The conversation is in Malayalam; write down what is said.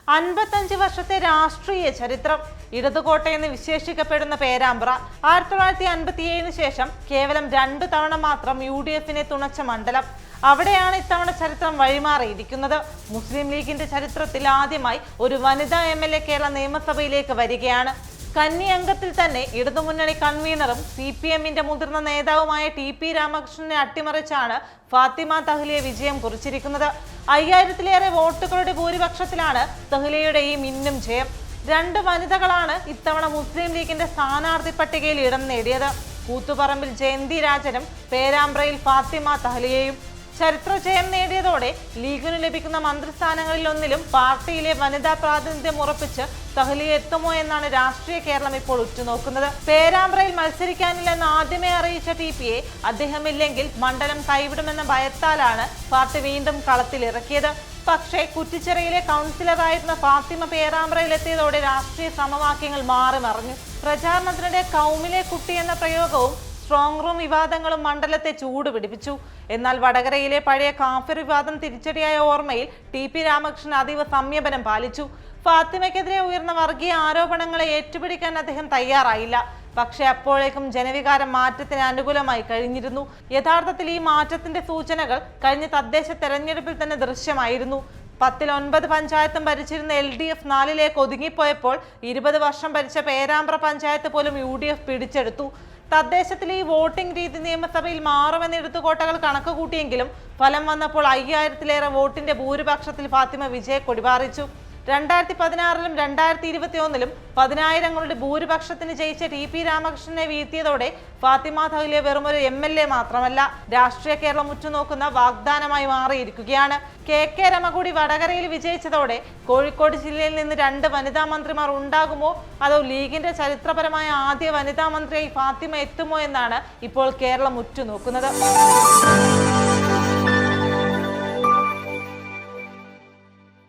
55 വർഷത്തെ രാഷ്ട്രീയ ചരിത്രം. ഇടതുകോട്ടയെന്ന് വിശേഷിക്കപ്പെടുന്ന പേരാമ്പ്ര 1957 ശേഷം കേവലം 2 തവണ മാത്രം UDFനെ തുണച്ച മണ്ഡലം. അവിടെയാണ് ഇത്തവണ ചരിത്രം വഴിമാറിയിരിക്കുന്നത്. മുസ്ലിം ലീഗിന്റെ ചരിത്രത്തിൽ ആദ്യമായി ഒരു വനിതാ MLA കേരള നിയമസഭയിലേക്ക് വരികയാണ്. കന്നി അംഗത്തിൽ തന്നെ ഇടതുമുന്നണി കൺവീനറും CPMന്റെ മുതിർന്ന നേതാവുമായ TP രാമകൃഷ്ണനെ അട്ടിമറിച്ചാണ് ഫാത്തിമ തഹ്ലിയ വിജയം കുറിച്ചിരിക്കുന്നത്. 5000-ലേറെ വോട്ടുകളുടെ ഭൂരിപക്ഷത്തിലാണ് തഹ്ലിയയുടെ ഈ മിന്നും ജയം. 2 വനിതകളാണ് ഇത്തവണ മുസ്ലിം ലീഗിന്റെ സ്ഥാനാർത്ഥി പട്ടികയിൽ ഇടം നേടിയത്. കൂത്തുപറമ്പിൽ ജയന്തി രാജനും പേരാമ്പ്രയിൽ ഫാത്തിമ തഹ്ലിയയും. ചരിത്ര ജയം നേടിയതോടെ ലീഗിന് ലഭിക്കുന്ന മന്ത്രിസ്ഥാനങ്ങളിൽ ഒന്നിലും പാർട്ടിയിലെ വനിതാ പ്രാതിനിധ്യം ഉറപ്പിച്ച് തഹ്ലിയ എത്തുമോ എന്നാണ് രാഷ്ട്രീയ കേരളം ഇപ്പോൾ ഉറ്റുനോക്കുന്നത്. പേരാമ്പ്രയിൽ മത്സരിക്കാനില്ലെന്ന് ആദ്യമേ അറിയിച്ച TPയെ അദ്ദേഹമില്ലെങ്കിൽ മണ്ഡലം കൈവിടുമെന്ന ഭയത്താലാണ് പാർട്ടി വീണ്ടും കളത്തിലിറക്കിയത്. പക്ഷേ കുറ്റിച്ചിറയിലെ കൗൺസിലറായിരുന്ന ഫാത്തിമ പേരാമ്പ്രയിലെത്തിയതോടെ രാഷ്ട്രീയ സമവാക്യങ്ങൾ മാറി മറിഞ്ഞു. പ്രചാരണത്തിനിടെ കൗമിലെ കുട്ടി എന്ന പ്രയോഗവും സ്ട്രോങ് റൂം വിവാദങ്ങളും മണ്ഡലത്തെ ചൂടുപിടിപ്പിച്ചു. എന്നാൽ വടകരയിലെ പഴയ കാഫിർ വിവാദം തിരിച്ചടിയായ ഓർമ്മയിൽ TP രാമകൃഷ്ണൻ അതീവ സംയമനം പാലിച്ചു. ഫാത്തിമയ്ക്കെതിരെ ഉയർന്ന വർഗീയ ആരോപണങ്ങളെ ഏറ്റുപിടിക്കാൻ അദ്ദേഹം തയ്യാറായില്ല. പക്ഷേ അപ്പോഴേക്കും ജനവികാരം മാറ്റത്തിന് അനുകൂലമായി കഴിഞ്ഞിരുന്നു. യഥാർത്ഥത്തിൽ ഈ മാറ്റത്തിന്റെ സൂചനകൾ കഴിഞ്ഞ തദ്ദേശ തെരഞ്ഞെടുപ്പിൽ തന്നെ ദൃശ്യമായിരുന്നു. 10-ൽ 9 പഞ്ചായത്തും ഭരിച്ചിരുന്ന LDF 4-ലേക്ക് ഒതുങ്ങിപ്പോയപ്പോൾ 20 വർഷം ഭരിച്ച പേരാമ്പ്ര പഞ്ചായത്ത് പോലും UDF പിടിച്ചെടുത്തു. തദ്ദേശത്തിൽ ഈ വോട്ടിംഗ് രീതി നിയമസഭയിൽ മാറുമെന്ന് ഇടതുകോട്ടകൾ കണക്ക് കൂട്ടിയെങ്കിലും ഫലം വന്നപ്പോൾ 5000-ലേറെ വോട്ടിന്റെ ഭൂരിപക്ഷത്തിൽ ഫാത്തിമ വിജയക്കൊടി പാറിച്ചു. 2016-ലും 2021-ലും 10000-ങ്ങളുടെ ഭൂരിപക്ഷത്തിന് ജയിച്ച TP രാമകൃഷ്ണനെ വീഴ്ത്തിയതോടെ ഫാത്തിമ തഹ്ലിയ വെറുമൊരു MLA മാത്രമല്ല, രാഷ്ട്രീയ കേരളം ഉറ്റുനോക്കുന്ന വാഗ്ദാനമായി മാറിയിരിക്കുകയാണ്. KK രമകൂടി വടകരയിൽ വിജയിച്ചതോടെ കോഴിക്കോട് ജില്ലയിൽ നിന്ന് 2 വനിതാ മന്ത്രിമാർ ഉണ്ടാകുമോ, അതോ ലീഗിന്റെ ചരിത്രപരമായ ആദ്യ വനിതാ മന്ത്രിയായി ഫാത്തിമ എത്തുമോ എന്നാണ് ഇപ്പോൾ കേരളം ഉറ്റുനോക്കുന്നത്.